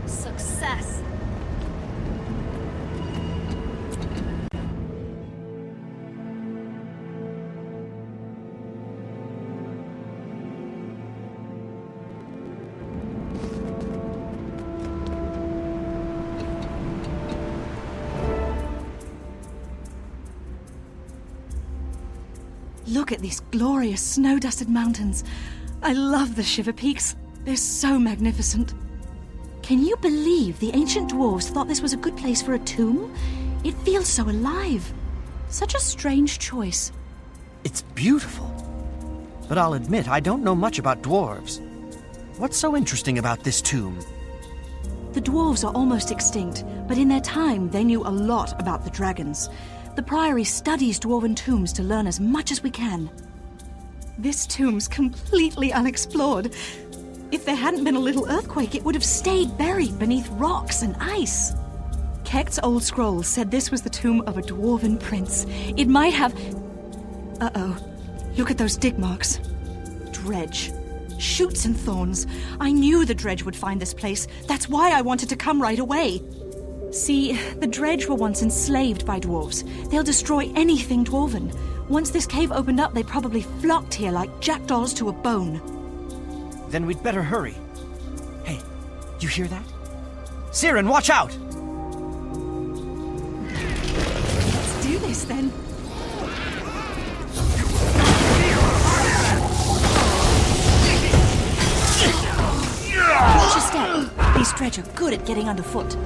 Success. Look at these glorious snow-dusted mountains. I love the Shiver Peaks. They're so magnificent. Can you believe the ancient dwarves thought this was a good place for a tomb? It feels so alive. Such a strange choice. It's beautiful. But I'll admit, I don't know much about dwarves. What's so interesting about this tomb? The dwarves are almost extinct, but in their time they knew a lot about the dragons. The Priory studies dwarven tombs to learn as much as we can. This tomb's completely unexplored. If there hadn't been a little earthquake, it would have stayed buried beneath rocks and ice. Kekt's old scroll said this was the tomb of a dwarven prince. It might have... Uh-oh. Look at those dig marks. Dredge. Shoots and thorns. I knew the dredge would find this place. That's why I wanted to come right away. See, the dredge were once enslaved by dwarves. They'll destroy anything dwarven. Once this cave opened up, they probably flocked here like jackdaws to a bone. Then we'd better hurry. Hey, you hear that? Siren, watch out! Let's do this, then. Watch your step. These dredge are good at getting underfoot.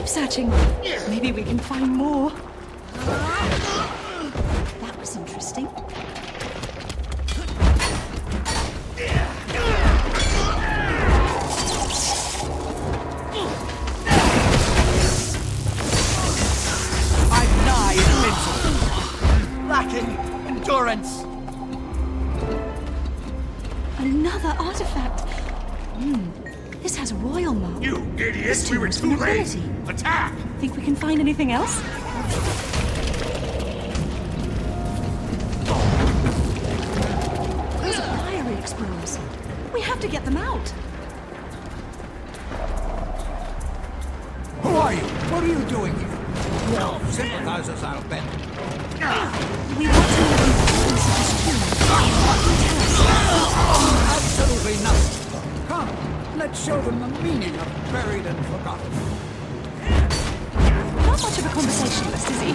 Searching. Maybe we can find more. That was interesting. I'm nigh invincible. Lacking endurance. Another artifact. This has royal mark. You idiots! We were too late! Attack! Think we can find anything else? Those are Priory explorers. We have to get them out. Who are you? What are you doing here? No sympathizers, I'll bet. We want to know the importance of this tomb. Absolutely nothing. Come, let's show them the meaning of buried and forgotten. Not much of a conversationalist, is he?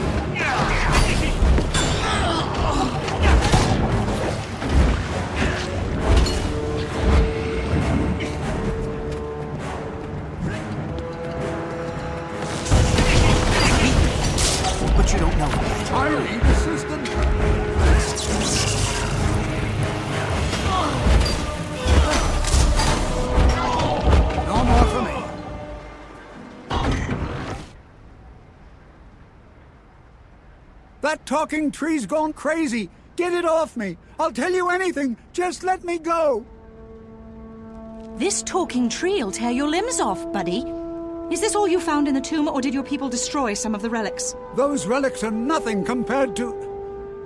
But you don't know it yet. Highly persistent. No more for me. That talking tree's gone crazy. Get it off me. I'll tell you anything. Just let me go. This talking tree'll tear your limbs off, buddy. Is this all you found in the tomb, or did your people destroy some of the relics? Those relics are nothing compared to...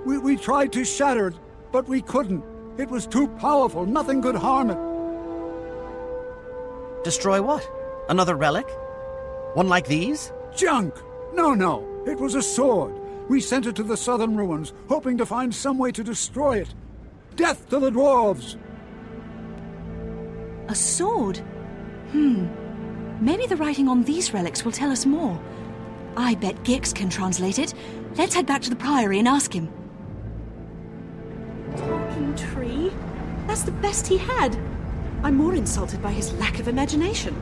We tried to shatter it, but we couldn't. It was too powerful. Nothing could harm it. Destroy what? Another relic? One like these? Junk! No. It was a sword. We sent it to the southern ruins, hoping to find some way to destroy it. Death to the dwarves! A sword? Maybe the writing on these relics will tell us more. I bet Gix can translate it. Let's head back to the Priory and ask him. Talking tree? That's the best he had. I'm more insulted by his lack of imagination.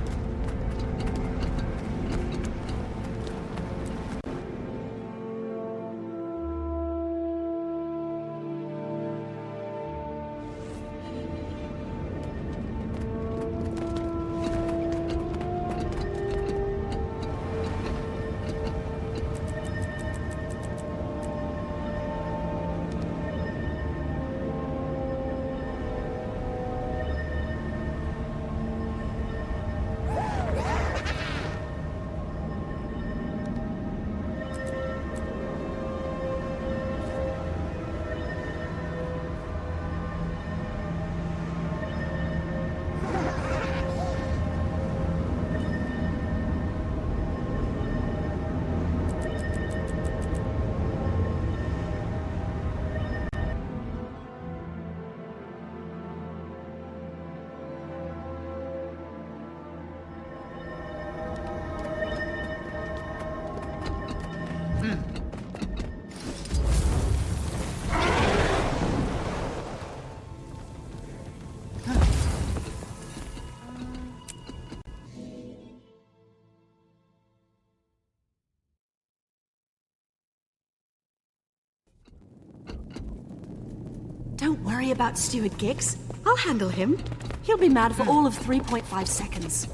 Don't worry about Steward Gix. I'll handle him. He'll be mad for all of 3.5 seconds.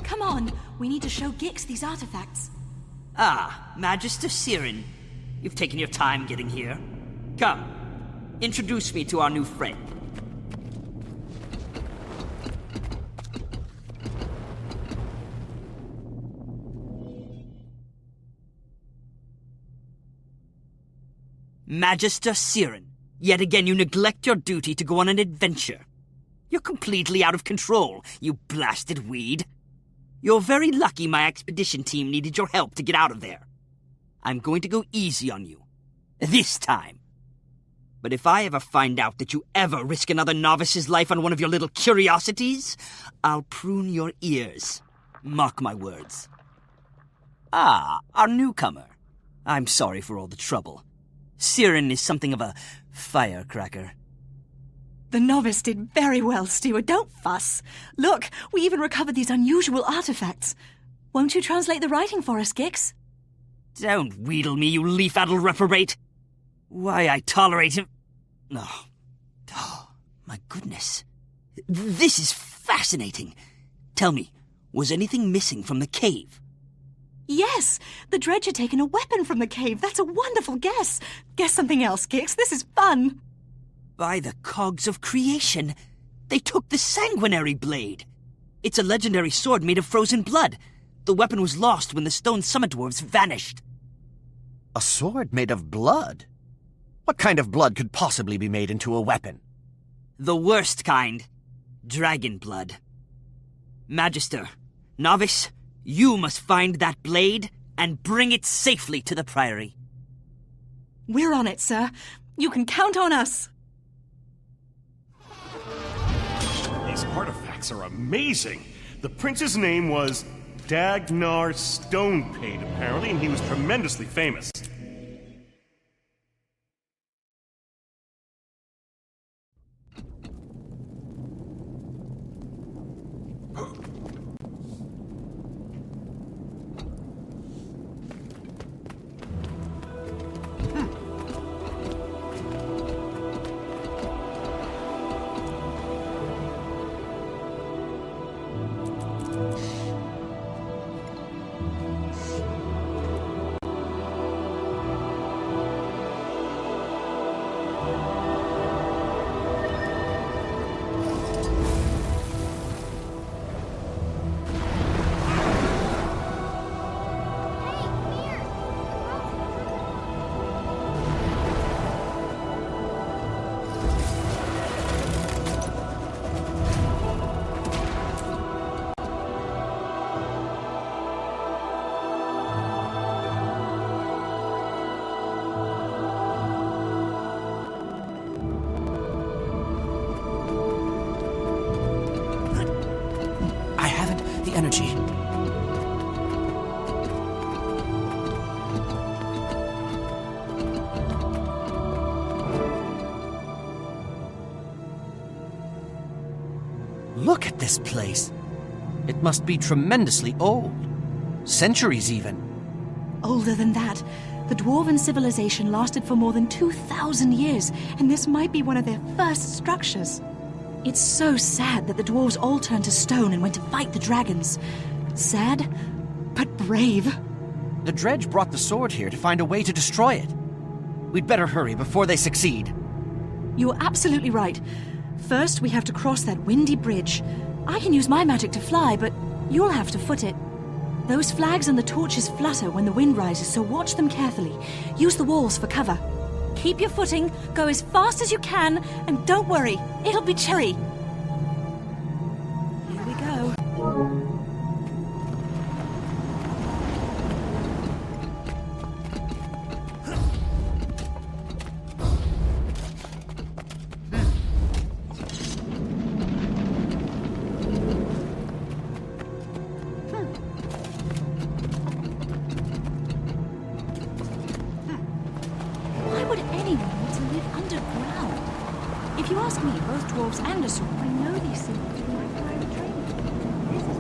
Come on, we need to show Gix these artifacts. Ah, Magister Siren. You've taken your time getting here. Come, introduce me to our new friend. Magister Siren, yet again you neglect your duty to go on an adventure. You're completely out of control, you blasted weed. You're very lucky my expedition team needed your help to get out of there. I'm going to go easy on you. This time. But if I ever find out that you ever risk another novice's life on one of your little curiosities, I'll prune your ears. Mark my words. Ah, our newcomer. I'm sorry for all the trouble. Siren is something of a firecracker. The novice did very well, Steward. Don't fuss. Look, we even recovered these unusual artifacts. Won't you translate the writing for us, Gix? Don't wheedle me, you leaf-addled reprobate. Why I tolerate him... Oh, my goodness. This is fascinating. Tell me, was anything missing from the cave? Yes, the dredge had taken a weapon from the cave. That's a wonderful guess. Guess something else, Gix. This is fun. By the cogs of creation, they took the sanguinary blade. It's a legendary sword made of frozen blood. The weapon was lost when the stone summit dwarves vanished. A sword made of blood? What kind of blood could possibly be made into a weapon? The worst kind. Dragon blood. Magister, novice, you must find that blade and bring it safely to the Priory. We're on it, sir. You can count on us. These artifacts are amazing. The prince's name was Dagnar Stonepate, apparently, and he was tremendously famous. Energy. Look at this place. It must be tremendously old. Centuries even. Older than that. The Dwarven civilization lasted for more than 2,000 years, and this might be one of their first structures. It's so sad that the dwarves all turned to stone and went to fight the dragons. Sad, but brave. The dredge brought the sword here to find a way to destroy it. We'd better hurry before they succeed. You're absolutely right. First, we have to cross that windy bridge. I can use my magic to fly, but you'll have to foot it. Those flags and the torches flutter when the wind rises, so watch them carefully. Use the walls for cover. Keep your footing, go as fast as you can, and don't worry, it'll be cherry. Here we go. Why would anyone want to live underground? If you ask me, both dwarves and Asura know these symbols from my prior training. This is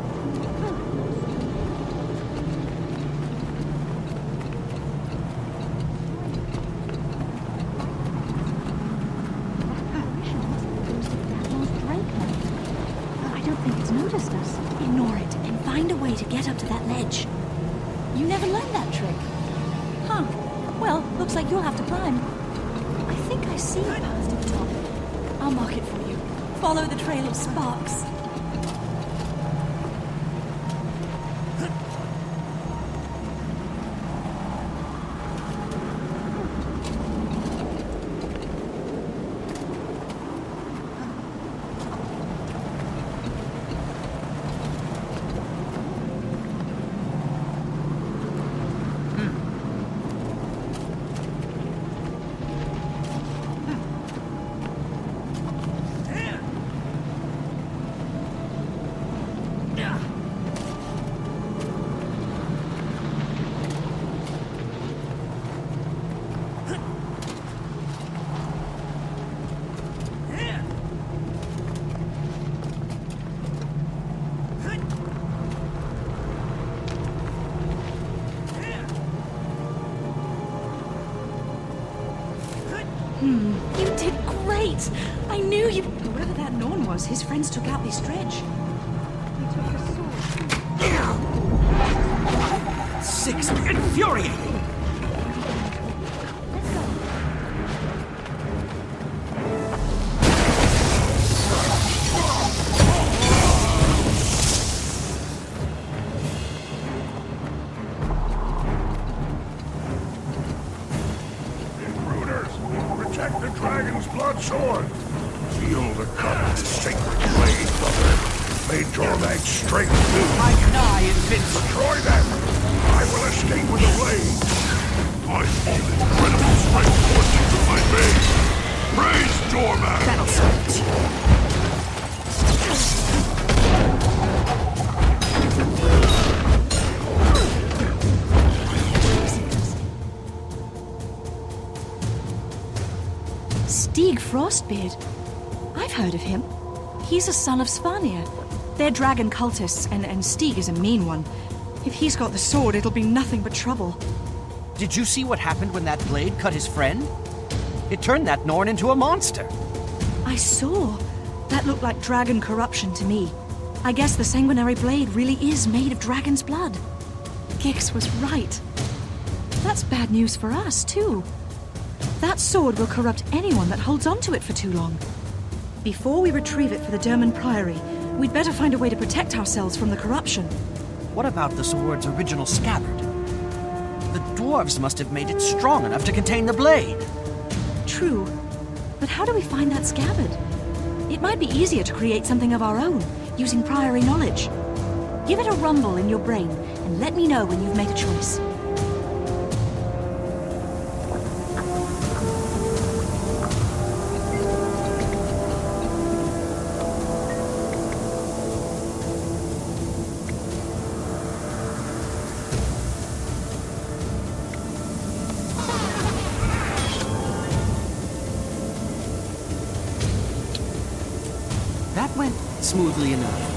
don't think it's noticed us. Ignore it and find a way to get up to that ledge. You never learned that trick. Huh. Well, looks like you'll have to climb. I think I see a path to the top. I'll mark it for you. Follow the trail of sparks. You did great! I knew you... Whoever that Norn was, his friends took out this dredge. They took his sword. Six, infuriating! Let's go. Protect the dragon's blood sword! Feel the cut of this sacred blade, brother. May Jormag's strength do. My nigh invincible. Destroy them! I will escape with the blade! I hold incredible strength fortunes of my blade! Praise Jormag! That'll serve it. Stig Frostbeard. I've heard of him. He's a son of Svanir. They're dragon cultists, and Stig is a mean one. If he's got the sword, it'll be nothing but trouble. Did you see what happened when that blade cut his friend? It turned that Norn into a monster. I saw. That looked like dragon corruption to me. I guess the sanguinary blade really is made of dragon's blood. Gix was right. That's bad news for us, too. That sword will corrupt anyone that holds onto it for too long. Before we retrieve it for the Derman Priory, we'd better find a way to protect ourselves from the corruption. What about the sword's original scabbard? The dwarves must have made it strong enough to contain the blade. True. But how do we find that scabbard? It might be easier to create something of our own, using Priory knowledge. Give it a rumble in your brain, and let me know when you've made a choice. That went smoothly enough.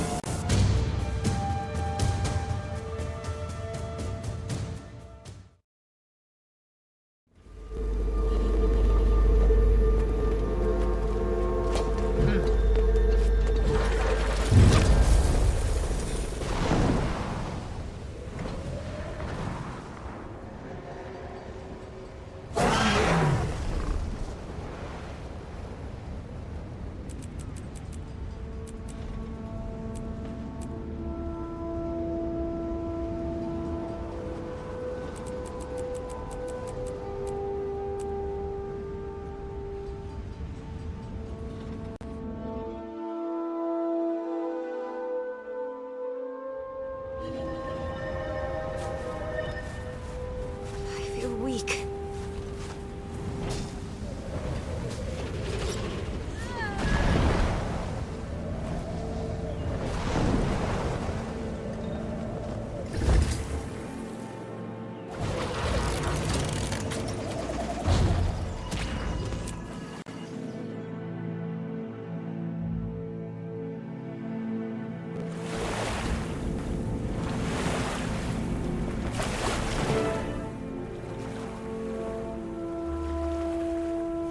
Weak.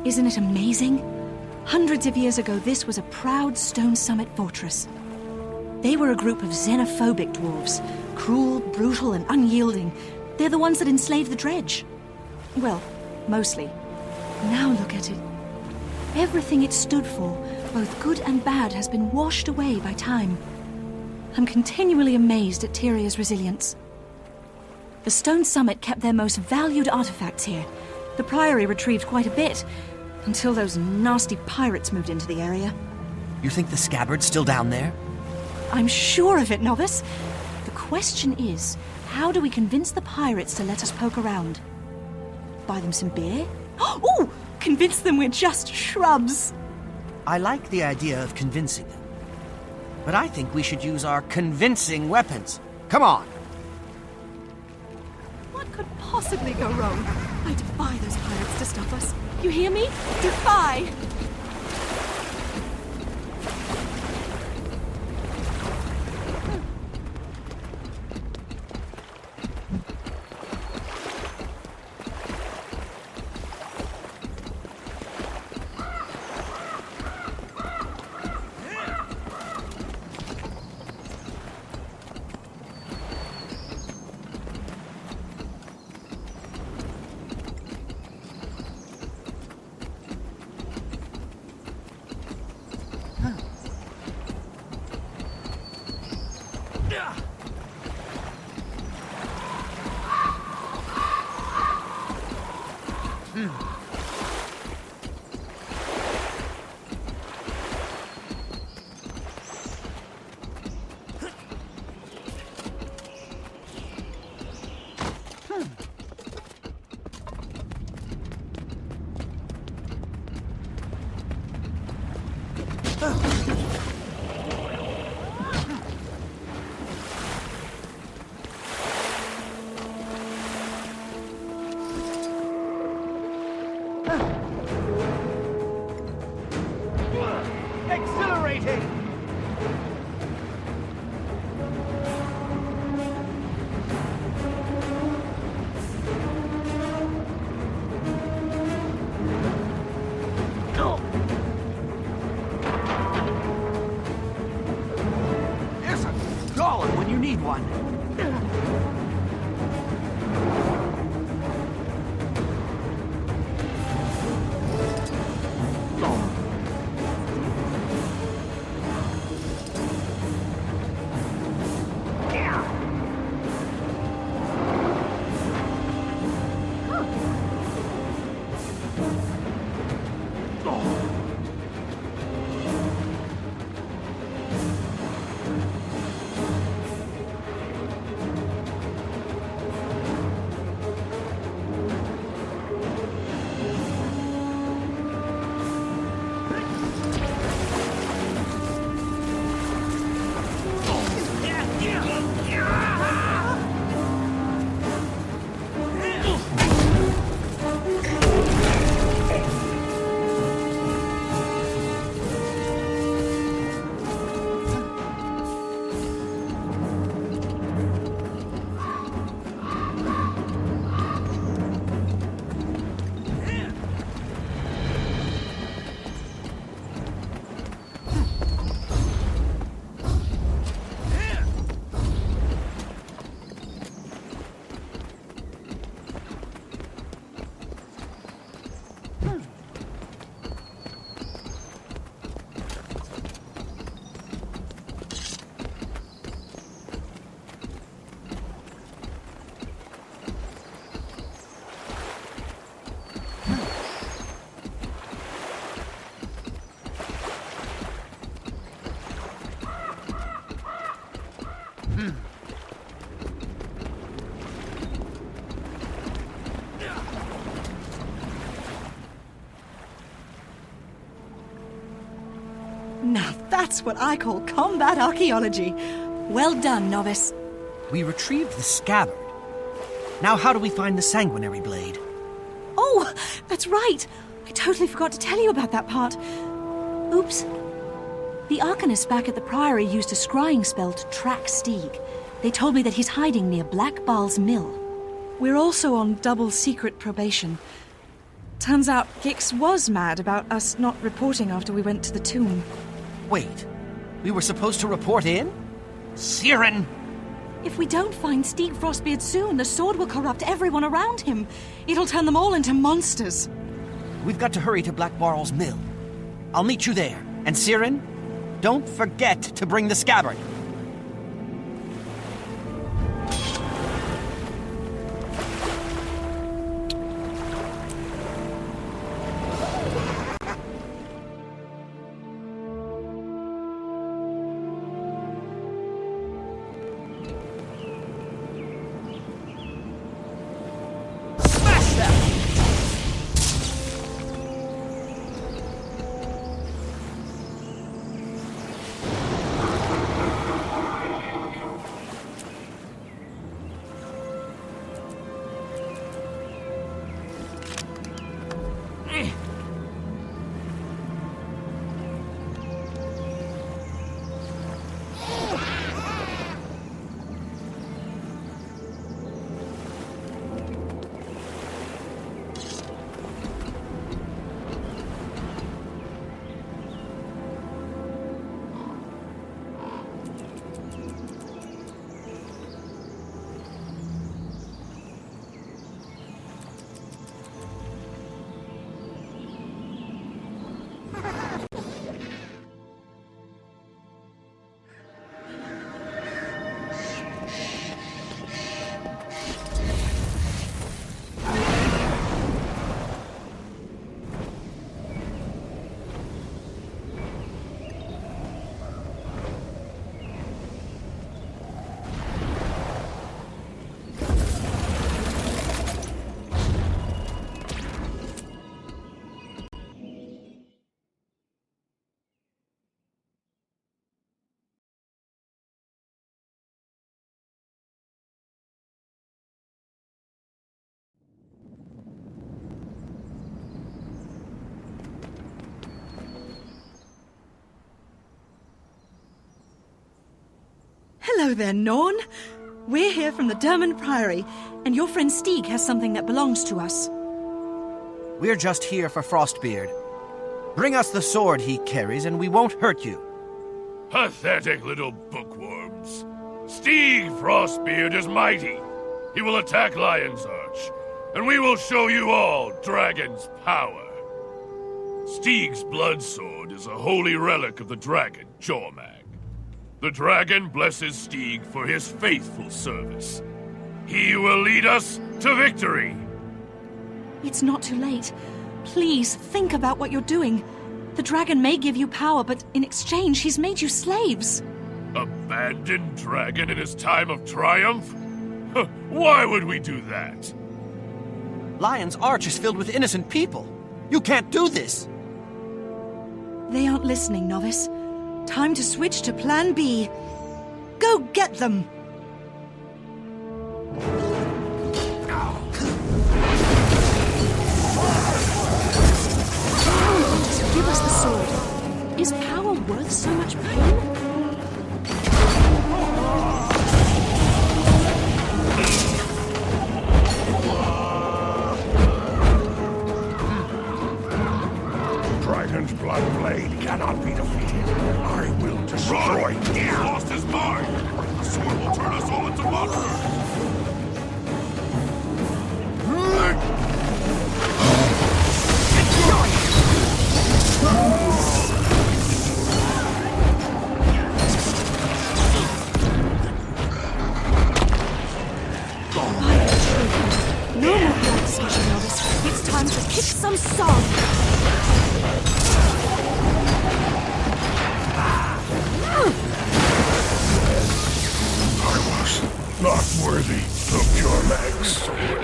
Isn't it amazing? Hundreds of years ago, this was a proud stone summit fortress. They were a group of xenophobic dwarves. Cruel, brutal, and unyielding. They're the ones that enslaved the dredge. Well, mostly. Now look at it. Everything it stood for, both good and bad, has been washed away by time. I'm continually amazed at Tyria's resilience. The Stone Summit kept their most valued artifacts here. The Priory retrieved quite a bit, until those nasty pirates moved into the area. You think the scabbard's still down there? I'm sure of it, Novice. The question is, how do we convince the pirates to let us poke around? Buy them some beer? Oh! Convince them we're just shrubs! I like the idea of convincing them. But I think we should use our convincing weapons. Come on! What could possibly go wrong? I defy those pirates to stop us. You hear me? Defy! Exhilarating! There's a dollar when you need one. Now that's what I call combat archaeology. Well done, Novice. We retrieved the scabbard. Now how do we find the sanguinary blade? Oh, that's right. I totally forgot to tell you about that part. Oops. The Arcanists back at the Priory used a scrying spell to track Stieg. They told me that he's hiding near Black Baal's mill. We're also on double secret probation. Turns out Gix was mad about us not reporting after we went to the tomb. Wait, we were supposed to report in? Siren! If we don't find Stieg Frostbeard soon, the sword will corrupt everyone around him. It'll turn them all into monsters. We've got to hurry to Black Barrel's mill. I'll meet you there. And Siren, don't forget to bring the scabbard. Hello there, Norn. We're here from the Dermond Priory, and your friend Stieg has something that belongs to us. We're just here for Frostbeard. Bring us the sword he carries and we won't hurt you. Pathetic little bookworms. Stieg Frostbeard is mighty. He will attack Lion's Arch, and we will show you all Dragon's power. Stieg's blood sword is a holy relic of the dragon, Jormag. The dragon blesses Stieg for his faithful service. He will lead us to victory. It's not too late. Please, think about what you're doing. The dragon may give you power, but in exchange, he's made you slaves. Abandoned dragon in his time of triumph? Why would we do that? Lion's Arch is filled with innocent people. You can't do this. They aren't listening, Novice. Time to switch to Plan B. Go get them! So give us the sword. Is power worth so much pain? Dragon's blood blade cannot be defeated. I will destroy him. He lost his mind. The sword will turn us all into monsters. No more blood discussion, Novice. It's time to kick some song. Not worthy of Jormag's sword.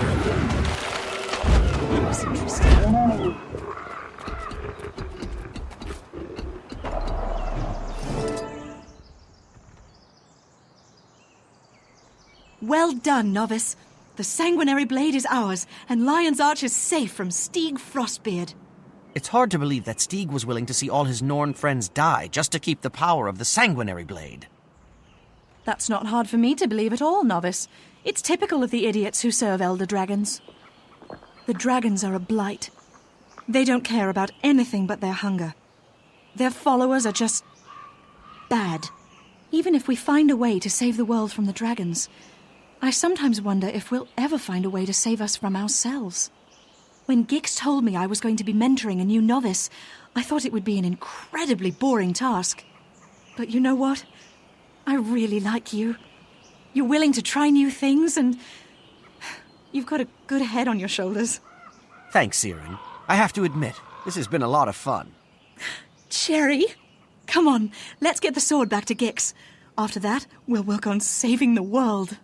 That was interesting. Well done, Novice. The sanguinary blade is ours, and Lion's Arch is safe from Stieg Frostbeard. It's hard to believe that Stieg was willing to see all his Norn friends die just to keep the power of the sanguinary blade. That's not hard for me to believe at all, Novice. It's typical of the idiots who serve Elder Dragons. The dragons are a blight. They don't care about anything but their hunger. Their followers are just bad. Even if we find a way to save the world from the dragons, I sometimes wonder if we'll ever find a way to save us from ourselves. When Gix told me I was going to be mentoring a new novice, I thought it would be an incredibly boring task. But you know what? I really like you. You're willing to try new things, and you've got a good head on your shoulders. Thanks, Siren. I have to admit, this has been a lot of fun. Cherry, come on, let's get the sword back to Gix. After that, we'll work on saving the world.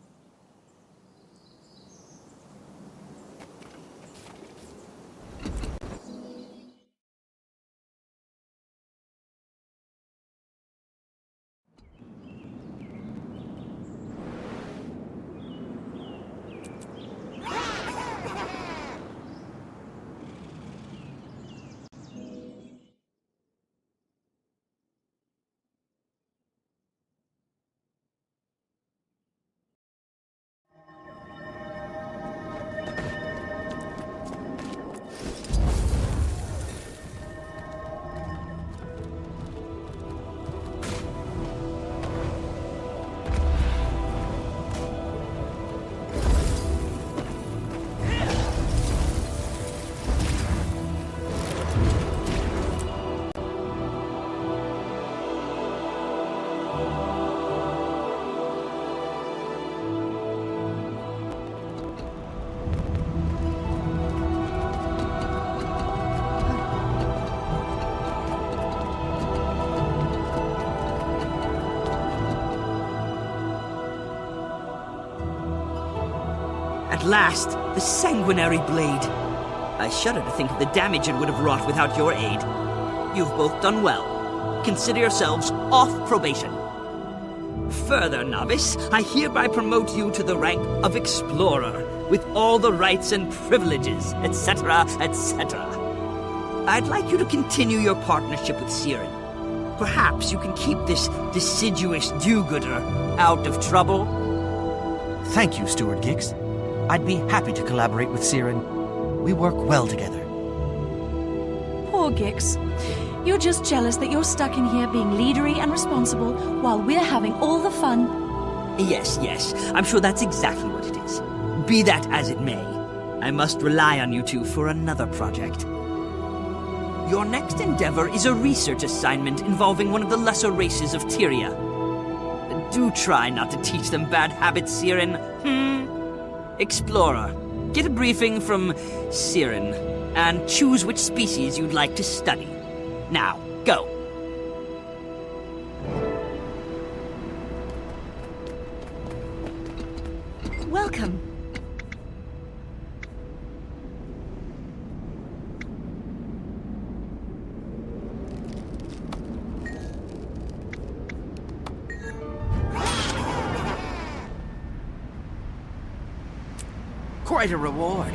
At last, the sanguinary blade. I shudder to think of the damage it would have wrought without your aid. You've both done well. Consider yourselves off probation. Further, novice, I hereby promote you to the rank of explorer, with all the rights and privileges, etc., etc. I'd like you to continue your partnership with Siren. Perhaps you can keep this deciduous do-gooder out of trouble. Thank you, Steward Gix. I'd be happy to collaborate with Siren. We work well together. Poor Gix. You're just jealous that you're stuck in here being leadery and responsible while we're having all the fun. Yes, I'm sure that's exactly what it is. Be that as it may, I must rely on you two for another project. Your next endeavor is a research assignment involving one of the lesser races of Tyria. Do try not to teach them bad habits, Siren. Explorer, get a briefing from Siren, and choose which species you'd like to study. Now, go. Welcome. Quite a reward.